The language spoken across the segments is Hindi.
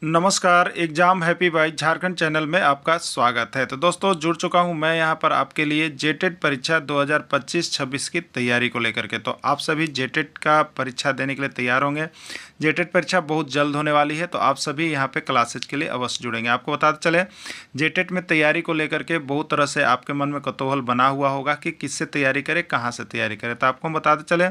नमस्कार, exam happy by Jharkhand channel में आपका स्वागत है। तो दोस्तों जुड़ चुका हूं मैं यहां पर आपके लिए जेटेट परीक्षा 2025-26 की तैयारी को लेकर के। तो आप सभी जेटेट का परीक्षा देने के लिए तैयार होंगे। जेटेट परीक्षा बहुत जल्द होने वाली है, तो आप सभी यहां पे क्लासेज के लिए अवश्य जुड़ेंगे। आपको बताते चले, जेटेट में तैयारी को लेकर के बहुत तरह से आपके मन में कौतूहल बना हुआ होगा कि किससे तैयारी करें, कहाँ से तैयारी करें। तो आपको बताते चले,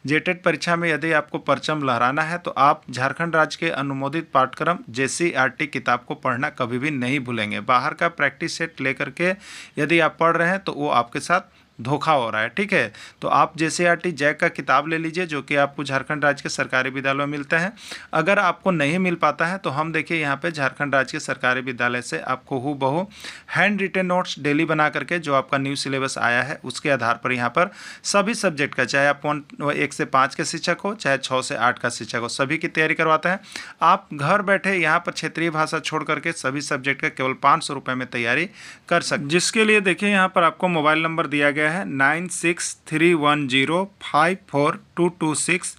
जेटेट परीक्षा में यदि आपको परचम लहराना है तो आप झारखंड राज्य के अनुमोदित पाठ्यक्रम JCERT किताब को पढ़ना कभी भी नहीं भूलेंगे। बाहर का प्रैक्टिस सेट लेकर के यदि आप पढ़ रहे हैं तो वो आपके साथ धोखा हो रहा है, ठीक है। तो आप JCERT जैक का किताब ले लीजिए, जो कि आपको झारखंड राज्य के सरकारी विद्यालयों में मिलते हैं। अगर आपको नहीं मिल पाता है तो हम देखिए यहाँ पे झारखंड राज्य के सरकारी विद्यालय से आपको हूबहू हैंड रिटेन नोट्स डेली बना करके, जो आपका न्यू सिलेबस आया है उसके आधार पर यहाँ पर सभी सब्जेक्ट का, चाहे आप 1 से 5 के शिक्षक हो, चाहे 6 से 8 का शिक्षक हो, सभी की तैयारी करवाते हैं। आप घर बैठे यहाँ पर क्षेत्रीय भाषा छोड़ करके सभी सब्जेक्ट का केवल 500 रुपये में तैयारी कर सकते, जिसके लिए देखिए यहाँ पर आपको मोबाइल नंबर दिया गया है 9631054226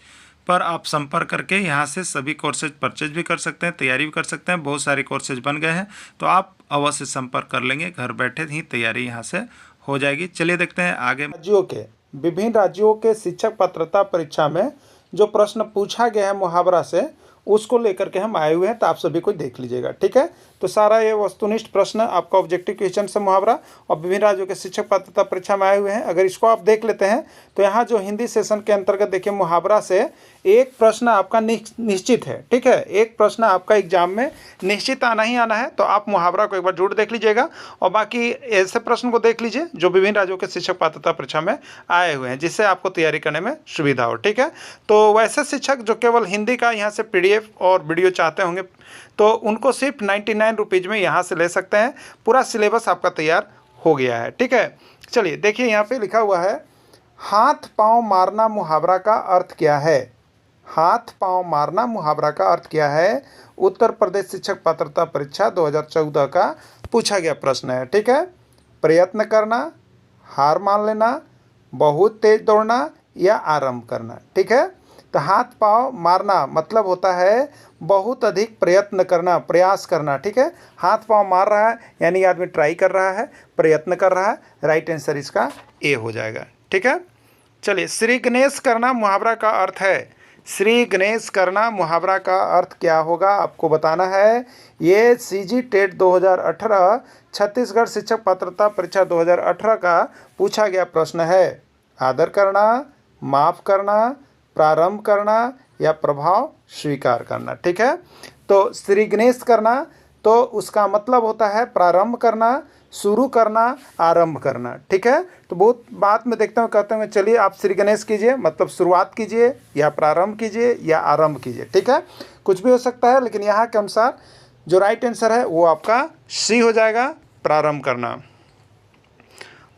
पर आप संपर्क करके यहाँ से सभी कोर्सेज परचेज भी कर सकते हैं, तैयारी भी कर सकते हैं। बहुत सारे कोर्सेज बन गए हैं, तो आप अवश्य संपर्क कर लेंगे, घर बैठे ही तैयारी यहाँ से हो जाएगी। चलिए देखते हैं आगे। विभिन्न राज्यों के शिक्षक पात्रता परीक्षा में जो प्रश्न पूछा गया है मुहावरा से, उसको लेकर के हम आए हुए हैं, तो आप सभी को देख लीजिएगा, ठीक है। तो सारा ये वस्तुनिष्ठ प्रश्न आपका ऑब्जेक्टिव क्वेश्चन से मुहावरा और विभिन्न राज्यों के शिक्षक पात्रता परीक्षा में आए हुए हैं। अगर इसको आप देख लेते हैं तो यहाँ जो हिंदी सेशन के अंतर्गत देखिए, मुहावरा से एक प्रश्न आपका निश्चित है, ठीक है। एक प्रश्न आपका एग्जाम में निश्चित आना ही आना है, तो आप मुहावरा को एक बार जरूर देख लीजिएगा और बाकी ऐसे प्रश्न को देख लीजिए जो विभिन्न राज्यों के शिक्षक पात्रता परीक्षा में आए हुए हैं, जिससे आपको तैयारी करने में सुविधा हो, ठीक है। तो वैसे शिक्षक जो केवल हिंदी का यहाँ से PDF और वीडियो चाहते होंगे, तो उनको सिर्फ 99 रुपीज़ में यहाँ से ले सकते हैं। पूरा सिलेबस आपका तैयार हो गया है, ठीक है। चलिए देखिए, यहाँ पे लिखा हुआ है, हाथ पांव मारना मुहावरा का अर्थ क्या है। हाथ पांव मारना मुहावरा का अर्थ क्या है, उत्तर प्रदेश शिक्षक पात्रता परीक्षा 2014 का पूछा गया प्रश्न है, ठीक है। प्रयत्न करना, हार मान लेना, बहुत तेज दौड़ना या आरंभ करना, ठीक है। तो हाथ पांव मारना मतलब होता है बहुत अधिक प्रयत्न करना, प्रयास करना, ठीक है। हाथ पांव मार रहा है यानी आदमी ट्राई कर रहा है, प्रयत्न कर रहा है। राइट आंसर इसका ए हो जाएगा, ठीक है। चलिए, श्री गणेश करना मुहावरा का अर्थ है। श्री गणेश करना मुहावरा का अर्थ क्या होगा, आपको बताना है। ये CG टेट 2018 छत्तीसगढ़ शिक्षक पात्रता परीक्षा 2018 का पूछा गया प्रश्न है। आदर करना, माफ़ करना, प्रारंभ करना या प्रभाव स्वीकार करना, ठीक है। तो श्री गणेश करना तो उसका मतलब होता है प्रारंभ करना, शुरू करना, आरंभ करना, ठीक है। तो बहुत बात में देखता हूँ, कहते हैं चलिए आप श्री गणेश कीजिए, मतलब शुरुआत कीजिए या प्रारंभ कीजिए या आरंभ कीजिए, ठीक है। कुछ भी हो सकता है, लेकिन यहाँ के अनुसार जो राइट आंसर है वो आपका C हो जाएगा, प्रारंभ करना।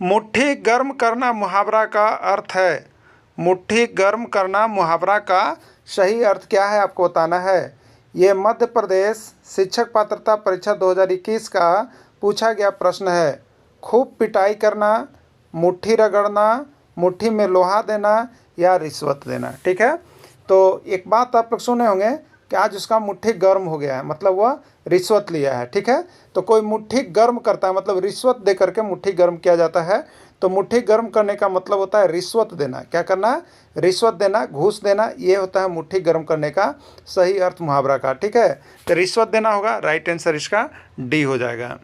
मुट्ठी गर्म करना मुहावरा का अर्थ है। मुट्ठी गर्म करना मुहावरा का सही अर्थ क्या है, आपको बताना है। ये मध्य प्रदेश शिक्षक पात्रता परीक्षा 2021 का पूछा गया प्रश्न है। खूब पिटाई करना, मुट्ठी रगड़ना, मुट्ठी में लोहा देना या रिश्वत देना, ठीक है। तो एक बात आप लोग सुने होंगे कि आज उसका मुट्ठी गर्म हो गया है, मतलब वह रिश्वत लिया है, ठीक है। तो कोई मुट्ठी गर्म करता है मतलब रिश्वत दे करके मुट्ठी गर्म किया जाता है। तो मुट्ठी गर्म करने का मतलब होता है रिश्वत देना। क्या करना है, रिश्वत देना, घूस देना, ये होता है मुट्ठी गर्म करने का सही अर्थ मुहावरा का, ठीक है। तो रिश्वत देना होगा, राइट आंसर इसका D हो जाएगा।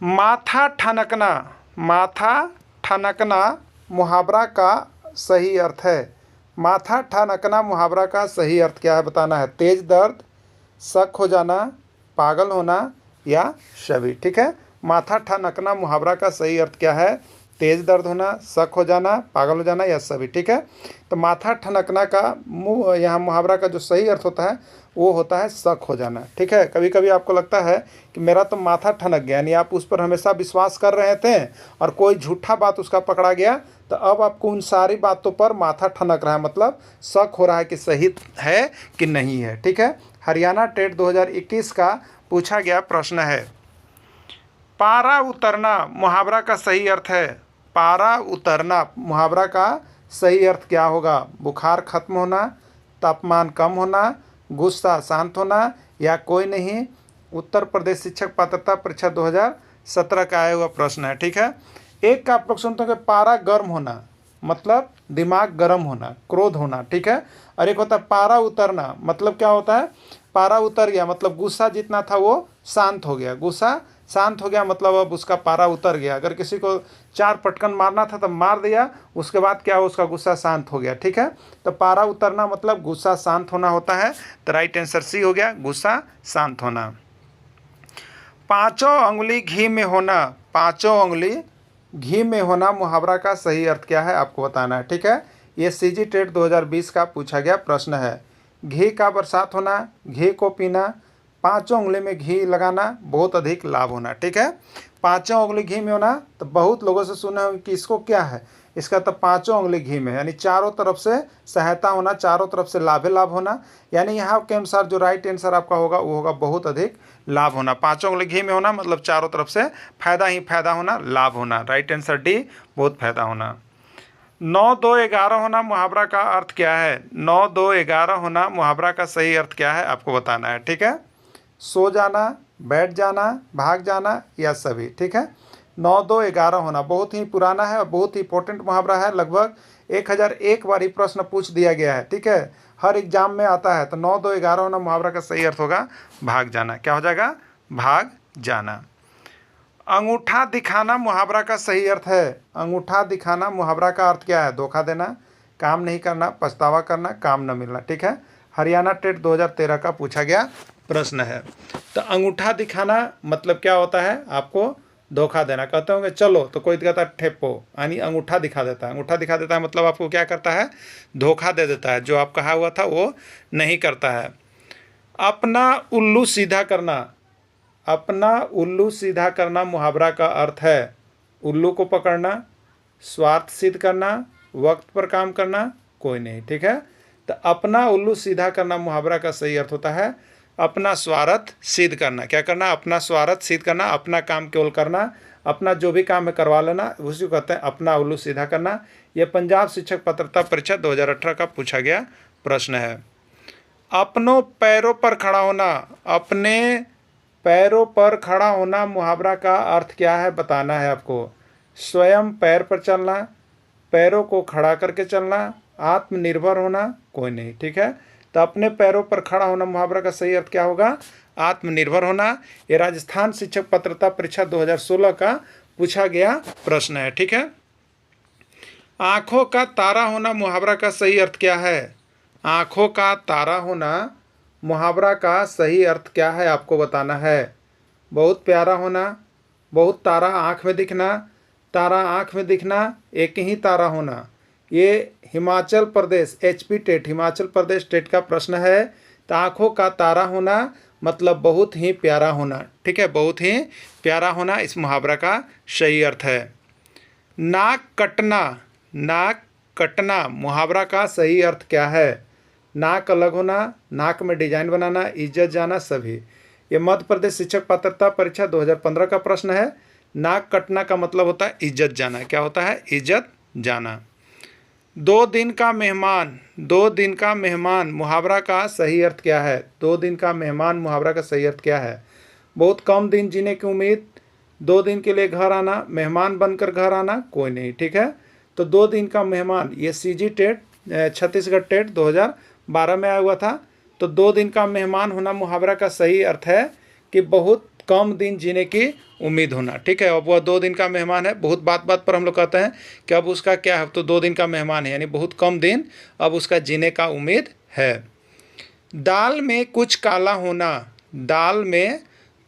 माथा ठनकना, माथा ठनकना मुहावरा का सही अर्थ है। माथा ठनकना मुहावरा का सही अर्थ क्या है, बताना है। तेज दर्द, शक हो जाना, पागल होना या सभी, ठीक है। माथा ठनकना मुहावरा का सही अर्थ क्या है, तेज दर्द होना, शक हो जाना, पागल हो जाना या सभी, ठीक है। तो माथा ठनकना का यहाँ मुहावरा का जो सही अर्थ होता है वो होता है शक हो जाना, ठीक है। कभी कभी आपको लगता है कि मेरा तो माथा ठनक गया, यानी आप उस पर हमेशा विश्वास कर रहे थे और कोई झूठा बात उसका पकड़ा गया, तो अब आपको उन सारी बातों पर माथा ठनक रहा है, मतलब शक हो रहा है कि सही है कि नहीं है, ठीक है। हरियाणा टेट 2021 का पूछा गया प्रश्न है। पारा उतरना मुहावरा का सही अर्थ है। पारा उतरना मुहावरा का सही अर्थ क्या होगा, बुखार खत्म होना, तापमान कम होना, गुस्सा शांत होना या कोई नहीं। उत्तर प्रदेश शिक्षक पात्रता परीक्षा 2017 का आया हुआ प्रश्न है। ठीक है, एक का आप लोग सुनते हो कि पारा गर्म होना, मतलब दिमाग गर्म होना, क्रोध होना। ठीक है, और एक होता है पारा उतरना, मतलब क्या होता है, पारा उतर गया मतलब गुस्सा जितना था वो शांत हो गया, गुस्सा शांत हो गया मतलब अब उसका पारा उतर गया। अगर किसी को 4 पटकन मारना था तो मार दिया, उसके बाद क्या हो, उसका गुस्सा शांत हो गया। ठीक है, तो पारा उतरना मतलब गुस्सा शांत होना होता है। तो राइट आंसर सी हो गया, गुस्सा शांत होना। पांचों उंगली घी में होना, पांचों उंगली घी में होना मुहावरा का सही अर्थ क्या है आपको बताना है। ठीक है, ये सीजी टेट 2020 का पूछा गया प्रश्न है। घी का बरसात होना, घी को पीना, पांचों उंगली में घी लगाना, बहुत अधिक लाभ होना। ठीक है, पांचों उंगली घी में होना, तो बहुत लोगों से सुना है कि इसको क्या है, इसका तो पांचों उंगली घी में, यानी चारों तरफ से सहायता होना, चारों तरफ से लाभ लाभ होना। यानी यहाँ के अनुसार जो राइट आंसर आपका होगा वो होगा बहुत अधिक लाभ होना। पांचों उंगली घी में होना मतलब चारों तरफ से फायदा ही फायदा होना, लाभ होना। राइट आंसर डी, बहुत फायदा होना। 9 2 11 होना मुहावरा का अर्थ क्या है? 9 2 11 होना मुहावरा का सही अर्थ क्या है आपको बताना है। ठीक है, सो जाना, बैठ जाना, भाग जाना या सभी। ठीक है, 9 2 11 होना बहुत ही पुराना है और बहुत ही इंपॉर्टेंट मुहावरा है। लगभग 1001 बार ही प्रश्न पूछ दिया गया है। ठीक है, हर एग्जाम में आता है। तो 9 2 11 होना मुहावरा का सही अर्थ होगा भाग जाना। क्या हो जाएगा? भाग जाना। अंगूठा दिखाना मुहावरा का सही अर्थ है। अंगूठा दिखाना मुहावरा का अर्थ क्या है? धोखा देना, काम नहीं करना, पछतावा करना, काम न मिलना। ठीक है, हरियाणा टेट 2013 का पूछा गया प्रश्न है। तो अंगूठा दिखाना मतलब क्या होता है? आपको धोखा देना। कहते होंगे चलो, तो कोई कहता है ठेपो, यानी अंगूठा दिखा देता है। अंगूठा दिखा देता है मतलब आपको क्या करता है? धोखा दे देता है, जो आप कहा हुआ था वो नहीं करता है। अपना उल्लू सीधा करना, अपना उल्लू सीधा करना मुहावरा का अर्थ है उल्लू को पकड़ना, स्वार्थ सिद्ध करना, वक्त पर काम करना, कोई नहीं। ठीक है, तो अपना उल्लू सीधा करना मुहावरा का सही अर्थ होता है अपना स्वार्थ सिद्ध करना। क्या करना? अपना स्वार्थ सिद्ध करना, अपना काम केवल करना, अपना जो भी काम है करवा लेना, उसी को कहते हैं अपना उल्लू सीधा करना। यह पंजाब शिक्षक पात्रता परीक्षा 2018 का पूछा गया प्रश्न है। अपनों पैरों पर खड़ा होना, अपने पैरों पर खड़ा होना मुहावरा का अर्थ क्या है बताना है आपको। स्वयं पैर पर चलना, पैरों को खड़ा करके चलना, आत्मनिर्भर होना, कोई नहीं। ठीक है, तो अपने पैरों पर खड़ा होना मुहावरा का सही अर्थ क्या होगा? आत्मनिर्भर होना। ये राजस्थान शिक्षक पात्रता परीक्षा 2016 का पूछा गया प्रश्न है। ठीक है, आंखों का तारा होना मुहावरा का सही अर्थ क्या है? आंखों का तारा होना मुहावरा का सही अर्थ क्या है आपको बताना है। बहुत प्यारा होना, बहुत तारा आँख में दिखना, तारा आँख में दिखना, एक ही तारा होना। ये Himachal Pradesh HP TET, Himachal Pradesh TET का प्रश्न है। तो आँखों का तारा होना मतलब बहुत ही प्यारा होना। ठीक है, बहुत ही प्यारा होना इस मुहावरा का सही अर्थ है। नाक कटना, नाक कटना मुहावरा का सही अर्थ क्या है? नाक अलग होना, नाक में डिजाइन बनाना, इज्जत जाना, सभी। ये मध्य प्रदेश शिक्षक पात्रता परीक्षा 2015 का प्रश्न है। नाक कटना का मतलब होता है इज्जत जाना। क्या होता है? इज्जत जाना। 2 दिन का मेहमान, 2 दिन का मेहमान मुहावरा का सही अर्थ क्या है? 2 दिन का मेहमान मुहावरा का सही अर्थ क्या है? बहुत कम दिन जीने की उम्मीद, 2 दिन के लिए घर आना, मेहमान बनकर घर आना, कोई नहीं। ठीक है, तो 2 दिन का मेहमान ये CG टेट छत्तीसगढ़ टेट 2012 में आया हुआ था। तो 2 दिन का मेहमान होना मुहावरा का सही अर्थ है कि बहुत कम दिन जीने की उम्मीद होना। ठीक है, अब वह 2 दिन का मेहमान है। बहुत बात बात पर हम लोग कहते हैं कि अब उसका क्या है, तो 2 दिन का मेहमान है, यानी बहुत कम दिन अब उसका जीने का उम्मीद है। दाल में कुछ काला होना, दाल में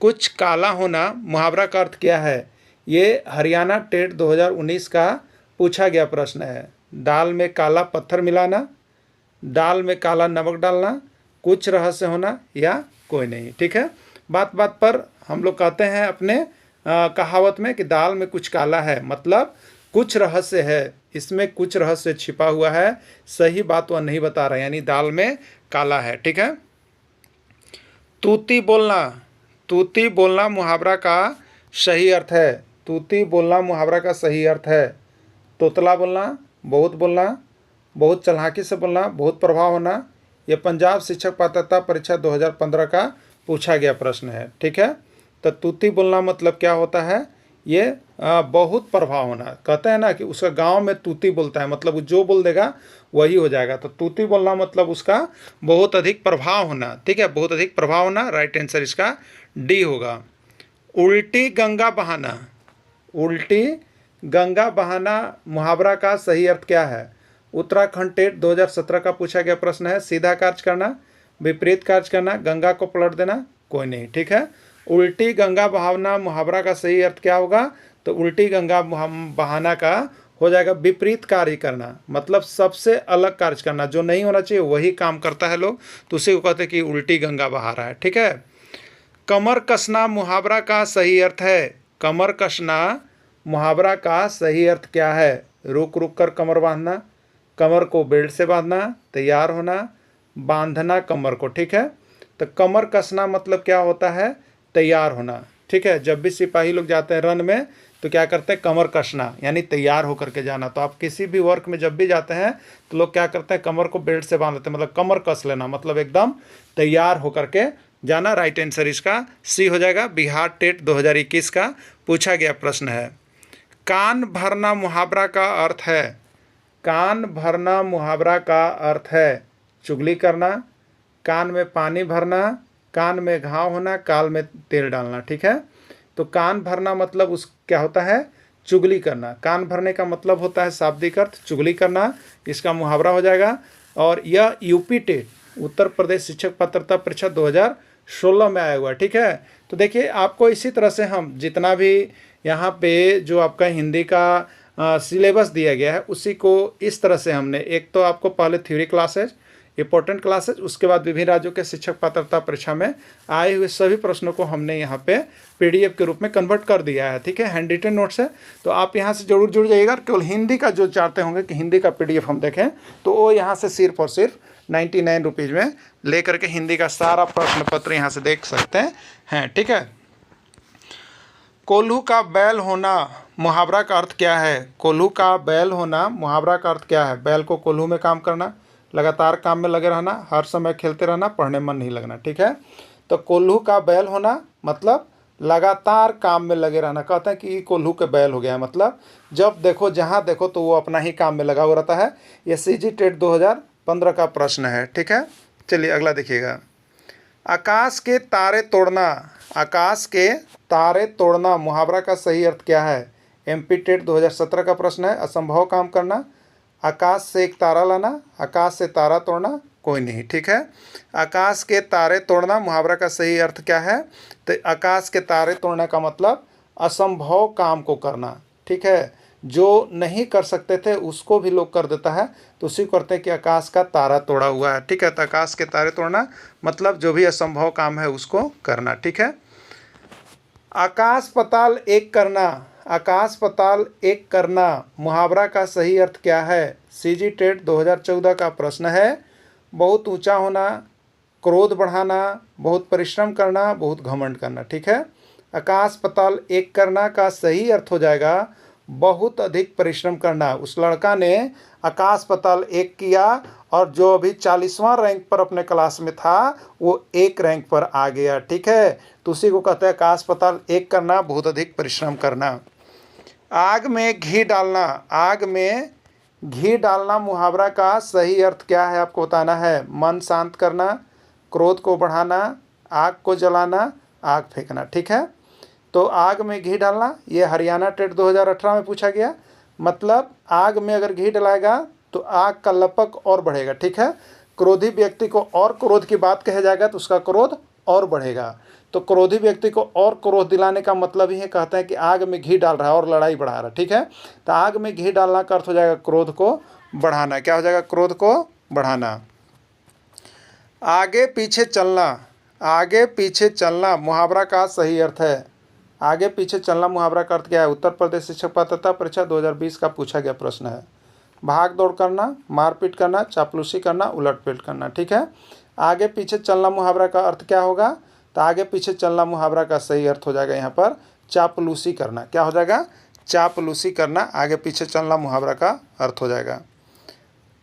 कुछ काला होना मुहावरा का अर्थ क्या है? ये हरियाणा टेट 2019 का पूछा गया प्रश्न है। दाल में काला पत्थर मिलाना, दाल में काला नमक डालना, कुछ रहस्य होना या कोई नहीं। ठीक है, बात बात पर हम लोग कहते हैं अपने कहावत में कि दाल में कुछ काला है, मतलब कुछ रहस्य है, इसमें कुछ रहस्य छिपा हुआ है, सही बात वह नहीं बता रहा, यानी दाल में काला है। ठीक है, तूती बोलना, तूती बोलना मुहावरा का सही अर्थ है। तूती बोलना मुहावरा का सही अर्थ है तोतला बोलना, बहुत चालाकी से बोलना, बहुत प्रभाव होना, ये पंजाब शिक्षक पात्रता परीक्षा 2015 का पूछा गया प्रश्न है। ठीक है, तो तूती बोलना मतलब क्या होता है, ये बहुत प्रभाव होना। कहते हैं ना कि उसका गांव में तूती बोलता है, मतलब जो बोल देगा वही हो जाएगा। तो तूती बोलना मतलब उसका बहुत अधिक प्रभाव होना। ठीक है, बहुत अधिक प्रभाव होना, राइट आंसर इसका डी होगा। उल्टी गंगा बहाना, उल्टी गंगा बहाना मुहावरा का सही अर्थ क्या है? उत्तराखंड टेट 2017 का पूछा गया प्रश्न है। सीधा कार्य करना, विपरीत कार्य करना, गंगा को पलट देना, कोई नहीं। ठीक है, उल्टी गंगा बहाना मुहावरा का सही अर्थ क्या होगा? तो उल्टी गंगा बहाना का हो जाएगा विपरीत कार्य करना, मतलब सबसे अलग कार्य करना, जो नहीं होना चाहिए वही काम करता है लोग, तो उसी को कहते हैं कि उल्टी गंगा बहा रहा है। ठीक है, कमर कसना मुहावरा का सही अर्थ है। कमर कसना मुहावरा का सही अर्थ क्या है? रुक रुक कर कमर बांधना, कमर को बेल्ट से बांधना, तैयार होना, बांधना कमर को। ठीक है, तो कमर कसना मतलब क्या होता है? तैयार होना। ठीक है, जब भी सिपाही लोग जाते हैं रन में तो क्या करते हैं? कमर कसना, यानी तैयार होकर के जाना। तो आप किसी भी वर्क में जब भी जाते हैं तो लोग क्या करते हैं? कमर को बेल्ट से बांध लेते हैं, मतलब कमर कस लेना, मतलब एकदम तैयार होकर के जाना। राइट आंसर इसका सी हो जाएगा। बिहार टेट 2021 का पूछा गया प्रश्न है। कान भरना मुहावरा का अर्थ है। कान भरना मुहावरा का अर्थ है चुगली करना, कान में पानी भरना, कान में घाव होना, कान में तेल डालना। ठीक है, तो कान भरना मतलब उस क्या होता है? चुगली करना। कान भरने का मतलब होता है शाब्दिक अर्थ चुगली करना, इसका मुहावरा हो जाएगा। और यह यूपी टेट उत्तर प्रदेश शिक्षक पात्रता परीक्षा 2016 में आया हुआ है। ठीक है, तो देखिए आपको इसी तरह से हम जितना भी यहाँ पे जो आपका हिंदी का सिलेबस दिया गया है उसी को इस तरह से हमने, एक तो आपको पहले थ्योरी क्लासेज, इंपॉर्टेंट क्लासेज, उसके बाद विभिन्न राज्यों के शिक्षक पात्रता परीक्षा में आए हुए सभी प्रश्नों को हमने यहाँ पे पीडीएफ के रूप में कन्वर्ट कर दिया है। ठीक है, हैंड रिटन नोट्स है, तो आप यहाँ से जरूर जुड़ जाइएगा। केवल हिंदी का जो चाहते होंगे कि हिंदी का पीडीएफ हम देखें, तो वो यहाँ से सिर्फ और सिर्फ 99 रुपीज़ में ले करके हिंदी का सारा प्रश्न पत्र यहाँ से देख सकते हैं। ठीक है, कोल्हू का बैल होना मुहावरा का अर्थ क्या है? कोल्हू का बैल होना मुहावरा का अर्थ क्या है? बैल को कोल्हू में काम करना, लगातार काम में लगे रहना, हर समय खेलते रहना, पढ़ने मन नहीं लगना। ठीक है, तो कोल्हू का बैल होना मतलब लगातार काम में लगे रहना। कहते हैं कि कोल्हू के बैल हो गया, मतलब जब देखो जहाँ देखो तो वो अपना ही काम में लगा हुआ रहता है। ये सीजी टेट 2015 का प्रश्न है। ठीक है, चलिए अगला देखिएगा। आकाश के तारे तोड़ना, आकाश के तारे तोड़ना मुहावरा का सही अर्थ क्या है? एमपी टेट 2017 का प्रश्न है। असंभव काम करना, आकाश से एक तारा लाना, आकाश से तारा तोड़ना, कोई नहीं। ठीक है, आकाश के तारे तोड़ना मुहावरा का सही अर्थ क्या है? तो आकाश के तारे तोड़ने का मतलब असंभव काम को करना। ठीक है, जो नहीं कर सकते थे उसको भी लोग कर देता है, तो उसी को करते हैं कि आकाश का तारा तोड़ा हुआ है। ठीक है, तो आकाश के तारे तोड़ना मतलब जो भी असंभव काम है उसको करना। ठीक है, आकाश पाताल एक करना, आकाश पाताल एक करना मुहावरा का सही अर्थ क्या है? सीजी टेट 2014 का प्रश्न है। बहुत ऊंचा होना, क्रोध बढ़ाना, बहुत परिश्रम करना, बहुत घमंड करना। ठीक है, आकाश पाताल एक करना का सही अर्थ हो जाएगा बहुत अधिक परिश्रम करना। उस लड़का ने आकाश पाताल एक किया और जो अभी 40वां रैंक पर अपने क्लास में था वो 1 रैंक पर आ गया। ठीक है, तो उसी को कहते हैं आकाश पाताल एक करना, बहुत अधिक परिश्रम करना। आग में घी डालना, आग में घी डालना मुहावरा का सही अर्थ क्या है आपको बताना है। मन शांत करना, क्रोध को बढ़ाना, आग को जलाना, आग फेंकना। ठीक है, तो आग में घी डालना ये हरियाणा टेट 2018 में पूछा गया। मतलब आग में अगर घी डलाएगा तो आग का लपक और बढ़ेगा। ठीक है, क्रोधी व्यक्ति को और क्रोध की बात कहा जाएगा तो उसका क्रोध और बढ़ेगा। तो क्रोधी व्यक्ति को और क्रोध दिलाने का मतलब ही है, कहते हैं कि आग में घी डाल रहा है और लड़ाई बढ़ा रहा है। ठीक है, तो आग में घी डालना का अर्थ हो जाएगा क्रोध को बढ़ाना। क्या हो जाएगा? क्रोध को बढ़ाना। आगे पीछे चलना, आगे पीछे चलना मुहावरा का सही अर्थ है। आगे पीछे चलना मुहावरा का अर्थ क्या है? उत्तर प्रदेश शिक्षक पात्रता परीक्षा 2020 का पूछा गया प्रश्न है। भाग दौड़ करना, मारपीट करना, चापलूसी करना, उलटपेट करना। ठीक है, आगे पीछे चलना मुहावरा का अर्थ क्या होगा? तो आगे पीछे चलना मुहावरा का सही अर्थ हो जाएगा यहाँ पर चापलूसी करना। क्या हो जाएगा? चापलूसी करना आगे पीछे चलना मुहावरा का अर्थ हो जाएगा।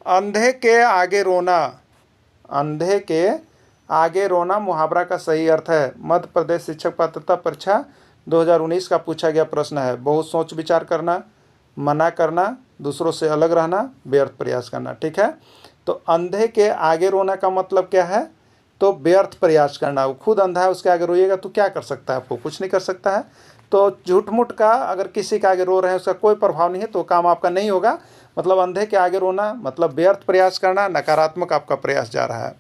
अंधे के आगे रोना, अंधे के आगे रोना मुहावरा का सही अर्थ है। मध्य प्रदेश शिक्षक पात्रता परीक्षा 2019 का पूछा गया प्रश्न है। बहुत सोच विचार करना, मना करना, दूसरों से अलग रहना, व्यर्थ प्रयास करना। ठीक है, तो अंधे के आगे रोना का मतलब क्या है? तो व्यर्थ प्रयास करना। वो खुद अंधा है, उसके आगे रोइएगा तो क्या कर सकता है? आपको कुछ नहीं कर सकता है। तो झूठ मूठ का अगर किसी के आगे रो रहे हैं उसका कोई प्रभाव नहीं है तो काम आपका नहीं होगा। मतलब अंधे के आगे रोना मतलब व्यर्थ प्रयास करना, नकारात्मक आपका प्रयास जा रहा है।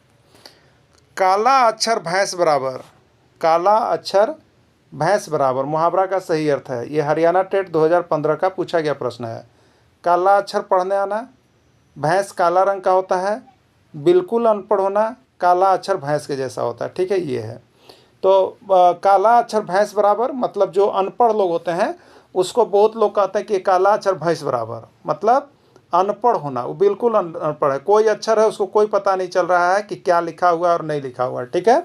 काला अक्षर भैंस बराबर, काला अक्षर भैंस बराबर मुहावरा का सही अर्थ है। ये हरियाणा टेट 2015 का पूछा गया प्रश्न है। काला अक्षर पढ़ने आना, भैंस काला रंग का होता है, बिल्कुल अनपढ़ होना, काला अक्षर भैंस के जैसा होता है। ठीक है, ये है। तो काला अक्षर भैंस बराबर मतलब जो अनपढ़ लोग होते हैं उसको बहुत लोग कहते हैं कि काला अक्षर भैंस बराबर मतलब अनपढ़ होना। वो बिल्कुल अनपढ़ है, कोई अक्षर है उसको कोई पता नहीं चल रहा है कि क्या लिखा हुआ है और नहीं लिखा हुआ है। ठीक है,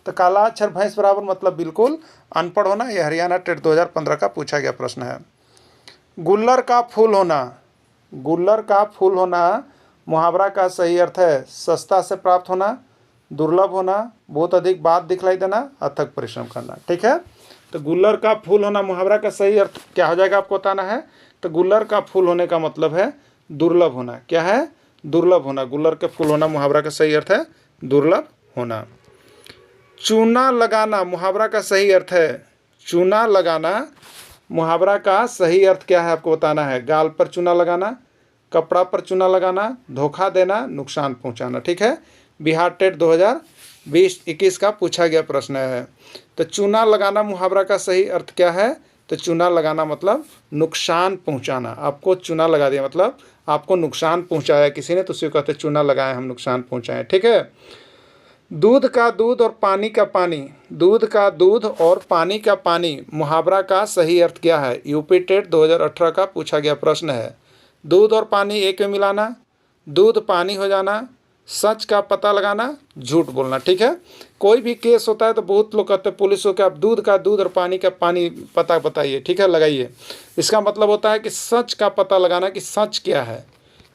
तो काला अक्षर भैंस बराबर मतलब बिल्कुल अनपढ़ होना। यह हरियाणा टेट 2015 का पूछा गया प्रश्न है। गुल्लर का फूल होना, गुल्लर का फूल होना मुहावरा का सही अर्थ है। सस्ता से प्राप्त होना, दुर्लभ होना, बहुत अधिक बात दिखलाई देना, अथक परिश्रम करना। ठीक है, तो गुल्लर का फूल होना मुहावरा का सही अर्थ क्या हो जाएगा आपको बताना है। तो गुल्लर का फूल होने का मतलब है दुर्लभ होना। क्या है? दुर्लभ होना। गुल्लर के फूल होना मुहावरा का सही अर्थ है दुर्लभ होना। चूना लगाना मुहावरा का सही अर्थ है। चूना लगाना मुहावरा का सही अर्थ क्या है आपको बताना है। गाल पर चूना लगाना, कपड़ा पर चूना लगाना, धोखा देना, नुकसान पहुंचाना। ठीक है, बिहार टेट 2020-21 का पूछा गया प्रश्न है। तो चूना लगाना मुहावरा का सही अर्थ क्या है? तो चूना लगाना मतलब नुकसान पहुंचाना। आपको चूना लगा दिया मतलब आपको नुकसान पहुंचाया किसी ने, तो उसे कहते हैं चूना लगाए, हम नुकसान पहुंचाएं। ठीक है, दूध का दूध और पानी का पानी, दूध का दूध और पानी का पानी मुहावरा का सही अर्थ क्या है? यूपी टेट 2018 का पूछा गया प्रश्न है। दूध और पानी एक में मिलाना, दूध पानी हो जाना, सच का पता लगाना, झूठ बोलना। ठीक है, कोई भी केस होता है तो बहुत लोग कहते हैं पुलिस को कि आप दूध का दूध और पानी का पानी पता बताइए। ठीक है, लगाइए। इसका मतलब होता है कि सच का पता लगाना कि सच क्या है,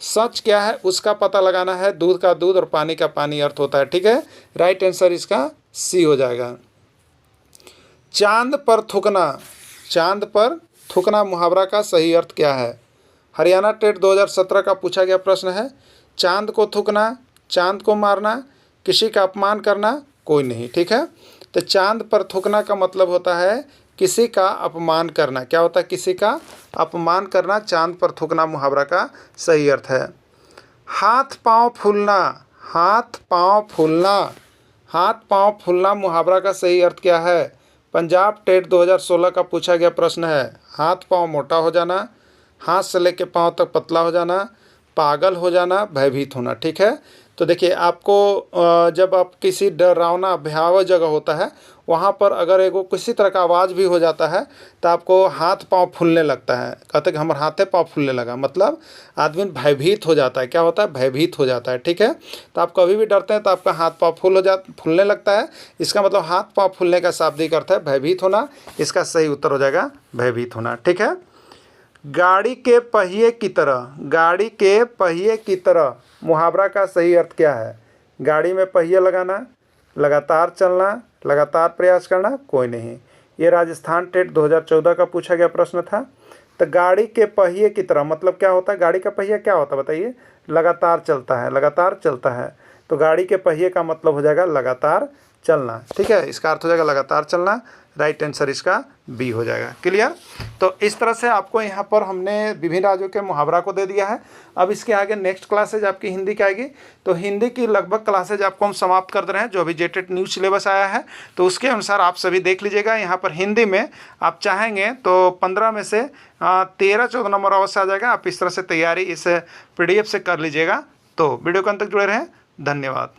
सच क्या है उसका पता लगाना है। दूध का दूध और पानी का पानी अर्थ होता है। ठीक है, राइट आंसर इसका सी हो जाएगा। चांद पर थूकना, चांद पर थूकना मुहावरा का सही अर्थ क्या है? हरियाणा टेट 2017 का पूछा गया प्रश्न है। चांद को थूकना, चांद को मारना, किसी का अपमान करना, कोई नहीं। ठीक है, तो चांद पर थूकना का मतलब होता है किसी का अपमान करना। क्या होता है? किसी का अपमान करना। चांद पर थूकना मुहावरा का सही अर्थ है। हाथ पांव फूलना, हाथ पांव फूलना, हाथ पांव फूलना मुहावरा का सही अर्थ क्या है? पंजाब टेट 2016 का पूछा गया प्रश्न है। हाथ पांव मोटा हो जाना, हाथ से लेकर पांव तक पतला हो जाना, पागल हो जाना, भयभीत होना। ठीक है, तो देखिए आपको जब आप किसी डरावना भयावह जगह होता है वहाँ पर अगर एगो किसी तरह का आवाज़ भी हो जाता है तो आपको हाथ पांव फूलने लगता है। कहते कि हमारे हाथे पांव फूलने लगा, मतलब आदमी भयभीत हो जाता है। क्या होता है? भयभीत हो जाता है। ठीक है, तो आप कभी भी डरते हैं तो आपका हाथ पांव फूलने लगता है। इसका मतलब हाथ पांव फूलने का शाब्दिक अर्थ है भयभीत होना। इसका सही उत्तर हो जाएगा भयभीत होना। ठीक है, गाड़ी के पहिए की तरह, गाड़ी के पहिए की तरह मुहावरा का सही अर्थ क्या है? गाड़ी में पहिए लगाना, लगातार चलना, लगातार प्रयास करना, कोई नहीं। ये राजस्थान टेट 2014 का पूछा गया प्रश्न था। तो गाड़ी के पहिए की तरह मतलब क्या होता है? गाड़ी का पहिया क्या होता है बताइए? लगातार चलता है, लगातार चलता है। तो गाड़ी के पहिए का मतलब हो जाएगा लगातार चलना। ठीक है, इसका अर्थ हो जाएगा लगातार चलना। राइट आंसर इसका बी हो जाएगा। क्लियर? तो इस तरह से आपको यहाँ पर हमने विभिन्न राज्यों के मुहावरा को दे दिया है। अब इसके आगे नेक्स्ट क्लासेज आपकी हिंदी की आएगी। तो हिंदी की लगभग क्लासेज आपको हम समाप्त कर दे रहे हैं। जो अभी जेटेट न्यू सिलेबस आया है तो उसके अनुसार आप सभी देख लीजिएगा। यहाँ पर हिंदी में आप चाहेंगे तो 15 में से 13-14 नंबर अवश्य आ जाएगा। आप इस तरह से तैयारी इस PDF से कर लीजिएगा। तो वीडियो के अंत तक जुड़े रहें। धन्यवाद।